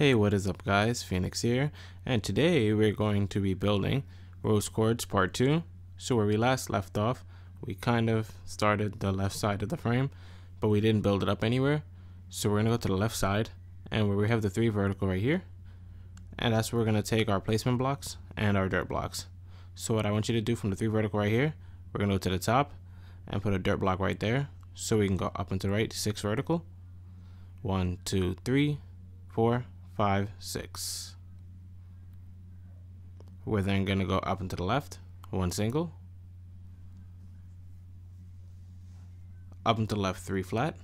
Hey, what is up guys, Phoenix here, and today we're going to be building Rose Quartz Part 2. So where we last left off, we kind of started the left side of the frame, but we didn't build it up anywhere. So we're going to go to the left side, and where we have the 3 vertical right here, and that's where we're going to take our placement blocks and our dirt blocks. So what I want you to do from the 3 vertical right here, we're going to go to the top and put a dirt block right there, so we can go up and to the right, 6 vertical. 1, 2, 3, 4, 5, 6. We're then going to go up and to the left, 1 single. Up and to the left, 3 flat.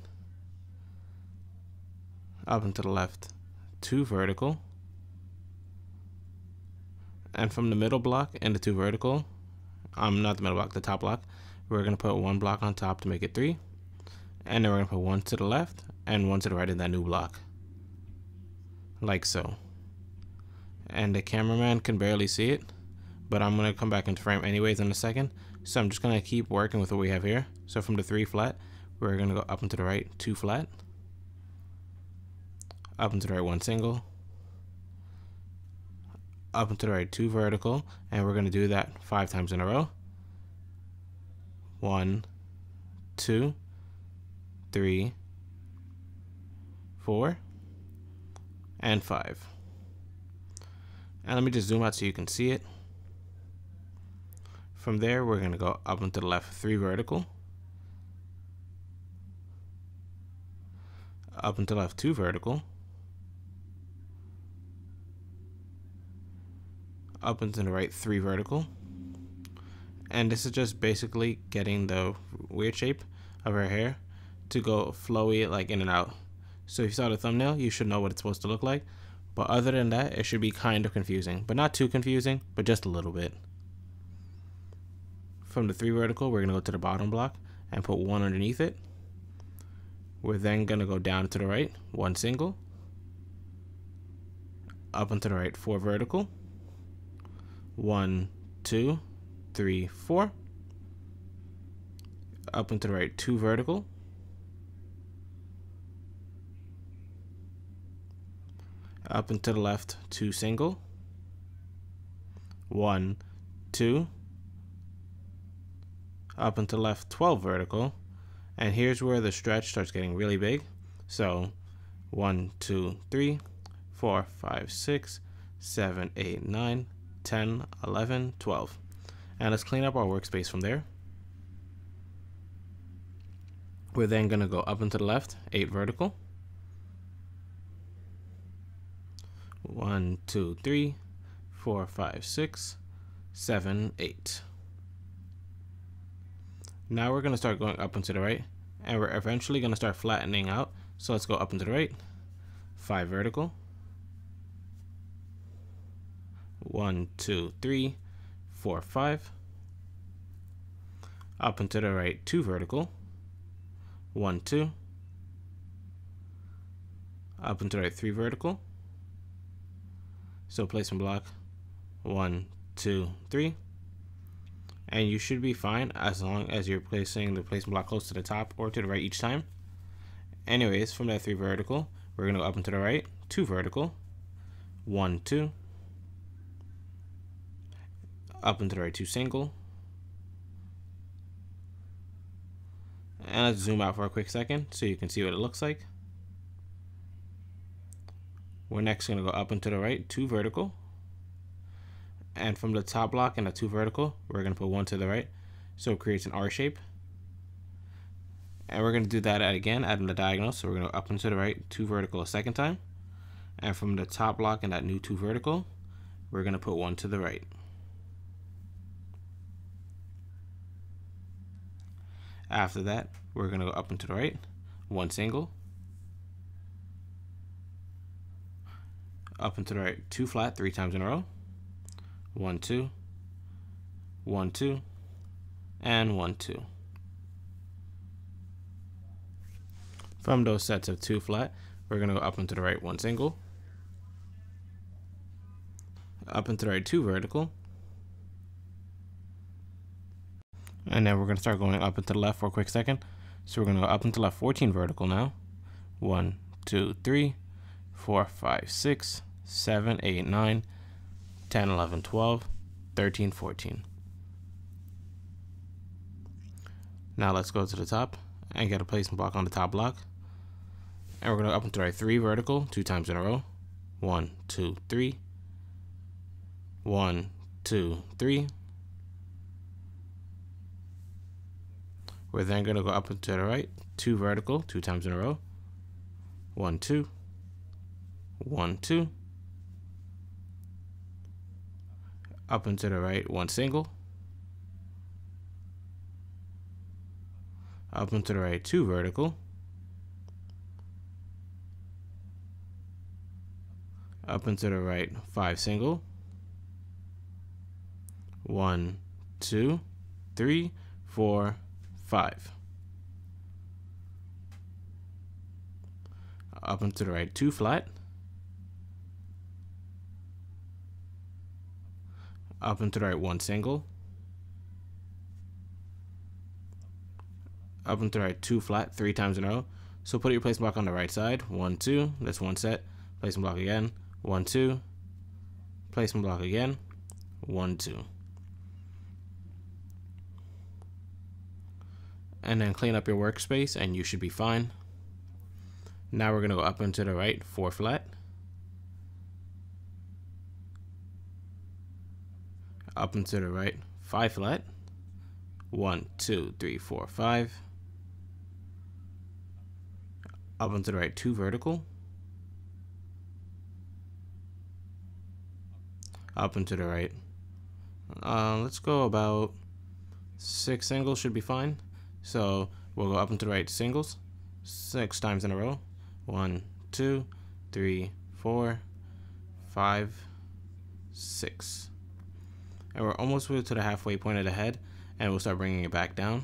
Up and to the left, 2 vertical. And from the middle block and the 2 vertical, not the middle block, the top block, we're going to put 1 block on top to make it 3. And then we're going to put 1 to the left and 1 to the right in that new block. Like so. And the cameraman can barely see it, but I'm going to come back into frame anyways in a second. So I'm just going to keep working with what we have here. So from the 3 flat, we're going to go up and to the right, 2 flat. Up and to the right, 1 single. Up and to the right, 2 vertical. And we're going to do that 5 times in a row. 1, 2, 3, 4, and 5. And let me just zoom out so you can see it. From there, we're going to go up and to the left, 3 vertical. Up and to the left, 2 vertical. Up and to the right, 3 vertical. And this is just basically getting the weird shape of her hair to go flowy, like in and out. So if you saw the thumbnail, you should know what it's supposed to look like. But other than that, it should be kind of confusing, but not too confusing, but just a little bit. From the 3 vertical, we're going to go to the bottom block and put 1 underneath it. We're then going to go down to the right, 1 single. Up and to the right, 4 vertical. 1, 2, 3, 4. Up and to the right, 2 vertical. Up and to the left, 2 single. 1, 2. Up and to the left, 12 vertical. And here's where the stretch starts getting really big. So 1, 2, 3, 4, 5, 6, 7, 8, 9, 10, 11, 12. And let's clean up our workspace from there. We're then going to go up and to the left, 8 vertical. 1, 2, 3, 4, 5, 6, 7, 8. Now we're going to start going up and to the right, and we're eventually going to start flattening out. So let's go up and to the right, 5 vertical. 1, 2, 3, 4, 5. Up and to the right, 2 vertical. 1, 2. Up and to the right, 3 vertical. So placement block, 1, 2, 3. And you should be fine as long as you're placing the placement block close to the top or to the right each time. Anyways, from that 3 vertical, we're going to go up and to the right, 2 vertical. 1, 2. Up and to the right, 2 single. And let's zoom out for a quick second so you can see what it looks like. We're next going to go up and to the right, 2 vertical. And from the top block and the 2 vertical, we're going to put 1 to the right. So it creates an R shape. And we're going to do that again at the diagonal. So we're going to go up and to the right, 2 vertical a second time. And from the top block and that new 2 vertical, we're going to put 1 to the right. After that, we're going to go up and to the right, 1 single. Up and to the right, 2 flat, 3 times in a row. 1, 2, 1, 2, and 1, 2. From those sets of 2 flat, we're going to go up and to the right, 1 single. Up and to the right, 2 vertical. And then we're going to start going up and to the left for a quick second. So we're going to go up and to the left, 14 vertical now. 1, 2, 3, 4, 5, 6, 7, 8, 9, 10, 11, 12, 13, 14. Now let's go to the top and get a placement block on the top block. And we're going to up and to the right 3 vertical 2 times in a row. 1, 2, 3. 1, 2, 3. We're then going to go up and to the right 2 vertical 2 times in a row. 1, 2. 1, 2. Up and to the right 1 single. Up and to the right 2 vertical. Up and to the right 5 single. 1, 2, 3, 4, 5. Up and to the right 2 flat. Up and to the right 1 single. Up and to the right 2 flat 3 times in a row. So put your placement block on the right side. 1, 2. That's 1 set. Placement block again. 1, 2. Placement block again. 1, 2. And then clean up your workspace and you should be fine. Now we're going to go up and to the right 4 flat. Up and to the right 5 flat. 1, 2, 3, 4, 5. Up and to the right 2 vertical. Up and to the right. Let's go about 6 singles should be fine. So we'll go up and to the right singles 6 times in a row. 1, 2, 3, 4, 5, 6. And we're almost to the halfway point of the head, and we'll start bringing it back down.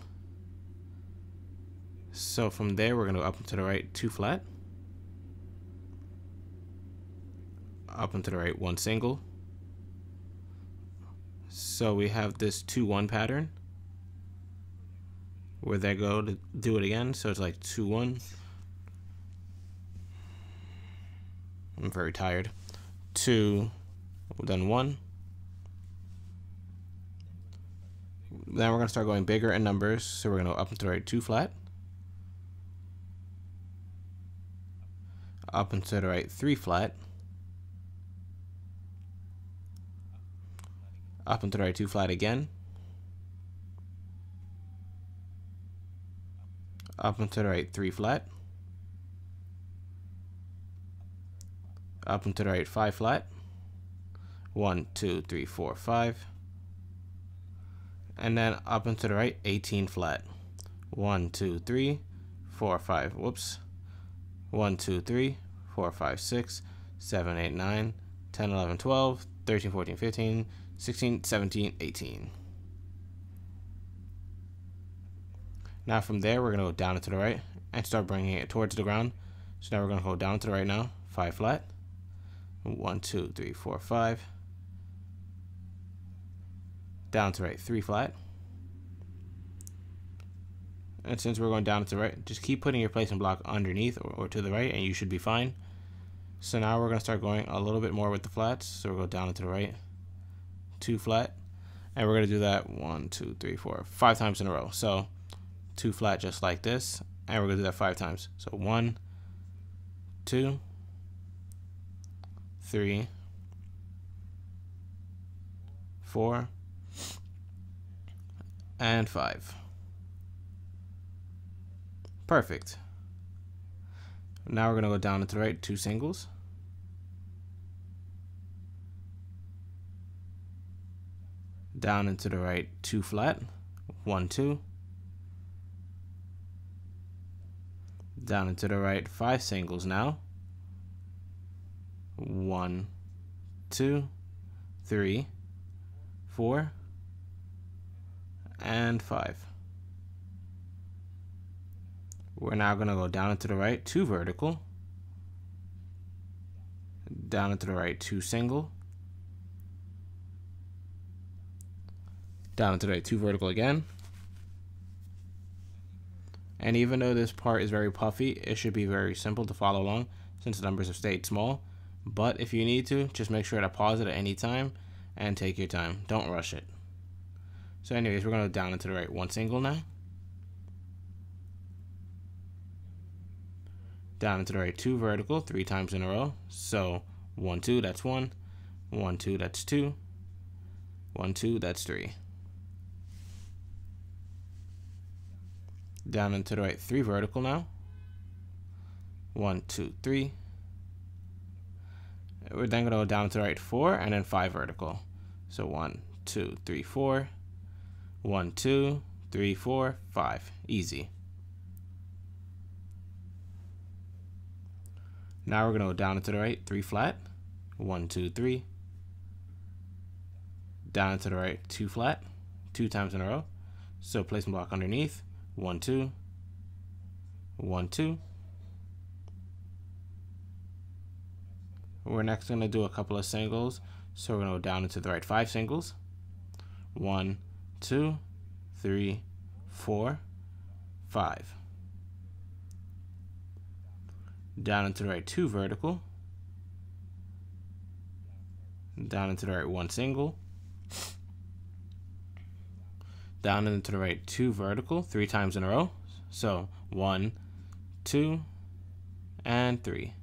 So from there, we're going to go up and to the right 2 flat. Up and to the right 1 single. So we have this 2-1 pattern. Where they go to do it again. So it's like 2, 1. I'm very tired. 2, then 1. Then we're going to start going bigger in numbers. So we're going to go up and to the right 2 flat. Up and to the right 3 flat. Up and to the right 2 flat again. Up and to the right 3 flat. Up and to the right 5 flat. 1, 2, 3, 4, 5. And then up and to the right 18 flat. 1, 2, 3, 4, 5. Whoops. 1, 2, 3, 4, 5, 6, 7, 8, 9, 10, 11, 12, 13, 14, 15, 16, 17, 18. Now from there, we're going to go down and to the right and start bringing it towards the ground. So now we're going to go down to the right now, 5 flat. 1, 2, 3, 4, 5. Down to the right, 3 flat. And since we're going down to the right, just keep putting your placement block underneath or to the right and you should be fine. So now we're going to start going a little bit more with the flats. So we'll go down and to the right, 2 flat. And we're going to do that 1, 2, 3, 4, 5 times in a row. So 2 flat just like this, and we're going to do that 5 times. So 1, 2, 3, 4, and 5. Perfect. Now we're going to go down and to the right 2 singles. Down and to the right 2 flat. 1, 2. Down and to the right 5 singles now. 1, 2, 3, 4, and 5. We're now going to go down and to the right 2 vertical. Down and to the right 2 single. Down and to the right 2 vertical again. And even though this part is very puffy, it should be very simple to follow along. since the numbers have stayed small. But if you need to, just make sure to pause it at any time and take your time. Don't rush it. So anyways, we're going to down and to the right one single now. Down and to the right 2 vertical 3 times in a row. So 1, 2, that's 1. 1, 2, that's 2. 1, 2, that's 3. Down and to the right 3 vertical now. 1, 2, 3. We're then going to go down to the right 4 and then 5 vertical. So 1, 2, 3, 4. 1, 2, 3, 4, 5. Easy. Now we're going to go down and to the right 3 flat. 1, 2, 3. Down and to the right 2 flat. 2 times in a row. So place a block underneath. 1, 2. 1, 2. We're next going to do a couple of singles. So we're going to go down into the right 5 singles. 1, 2, 3, 4, 5. Down into the right 2 vertical. Down into the right 1 single. Down into the right 2 vertical 3 times in a row. So 1, 2, and 3.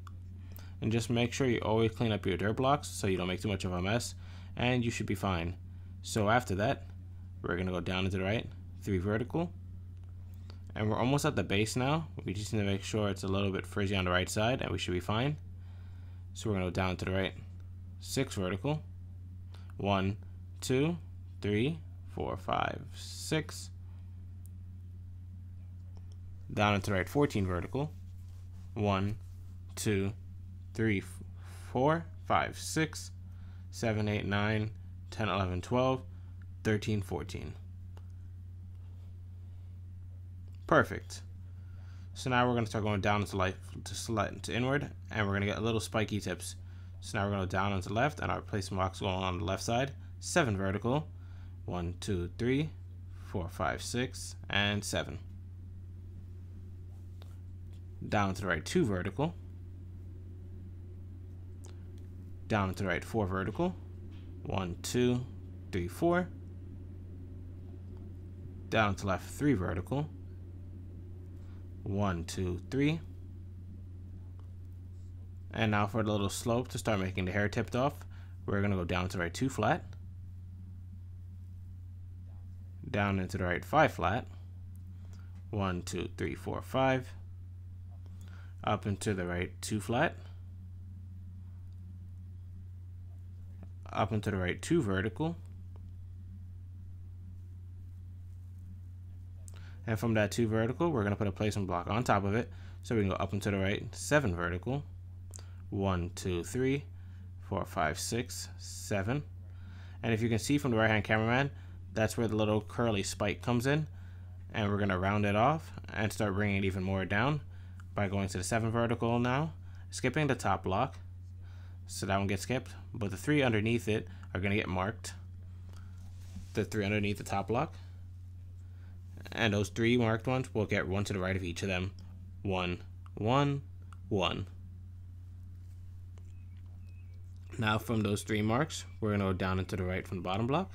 And just make sure you always clean up your dirt blocks so you don't make too much of a mess, and you should be fine. So after that, we're going to go down into the right 3 vertical. And we're almost at the base now. We just need to make sure it's a little bit frizzy on the right side, and we should be fine. So we're going to go down to the right 6 vertical. 1, 2, 3, 4, 5, 6. Down into the right 14 vertical. 1, 2, 3, 4, 5, 6, 7, 8, 9, 10, 11, 12, 13, 14. Perfect. So now we're going to start going down to inward, and we're going to get a little spiky tips. So now we're going to go down and to left, and our placement blocks going on the left side. 7 vertical. 1, 2, 3, 4, 5, 6, and 7. Down to the right 2 vertical. Down to the right 4 vertical. 1, 2, 3, 4. Down to left 3 vertical. 1, 2, 3. And now for the little slope to start making the hair tipped off, we're going to go down to the right 2 flat. Down into the right 5 flat. 1, 2, 3, 4, 5. Up into the right 2 flat. Up into the right 2 vertical. And from that 2 vertical, we're going to put a placement block on top of it. So we can go up into the right 7 vertical. 1, 2, 3, 4, 5, 6, 7. And if you can see from the right hand cameraman, that's where the little curly spike comes in. And we're going to round it off and start bringing it even more down by going to the 7 vertical now, skipping the top block. So that one gets skipped, but the 3 underneath it are going to get marked. The 3 underneath the top block. And those 3 marked ones will get 1 to the right of each of them. 1, 1, 1. Now from those 3 marks, we're going to go down into the right from the bottom block.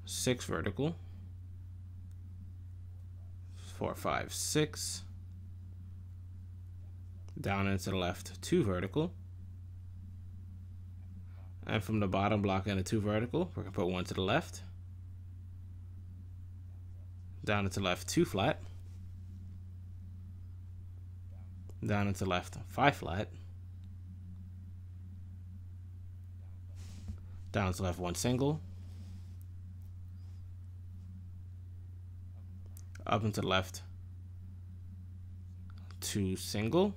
6 vertical. 4, 5, 6. Down into the left 2 vertical. And from the bottom block and the 2 vertical, we're going to put 1 to the left. Down into left 2 flat. Down into left 5 flat. Down to left 1 single. Up into the left 2 single.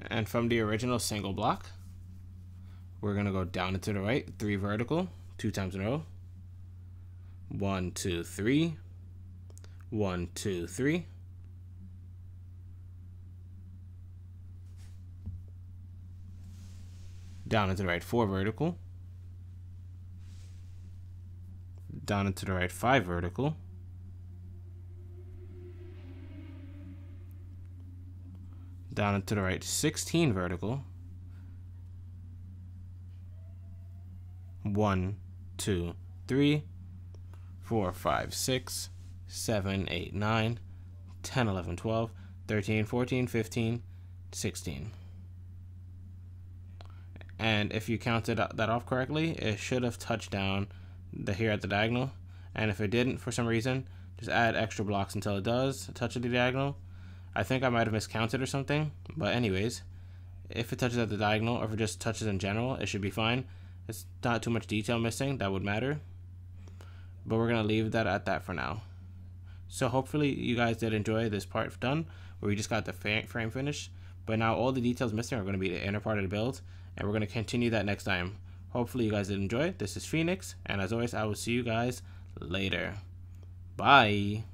And from the original single block, we're going to go down into the right 3 vertical 2 times in a row. 1, 2, 3. 1, 2, 3. Down into the right 4 vertical. Down into the right 5 vertical. down and to the right, 16 vertical. 1, 2, 3, 4, 5, 6, 7, 8, 9, 10, 11, 12, 13, 14, 15, 16. And if you counted that off correctly, it should have touched down here at the diagonal. And if it didn't for some reason, just add extra blocks until it does touch at the diagonal. I think I might have miscounted or something, but anyways, if it touches at the diagonal or if it just touches in general, it should be fine. It's not too much detail missing that would matter, but we're gonna leave that at that for now. So hopefully you guys did enjoy this part done, where we just got the frame finished, but now all the details missing are going to be the inner part of the build, and we're going to continue that next time. Hopefully you guys did enjoy. This is Phoenix, and as always, I will see you guys later. Bye.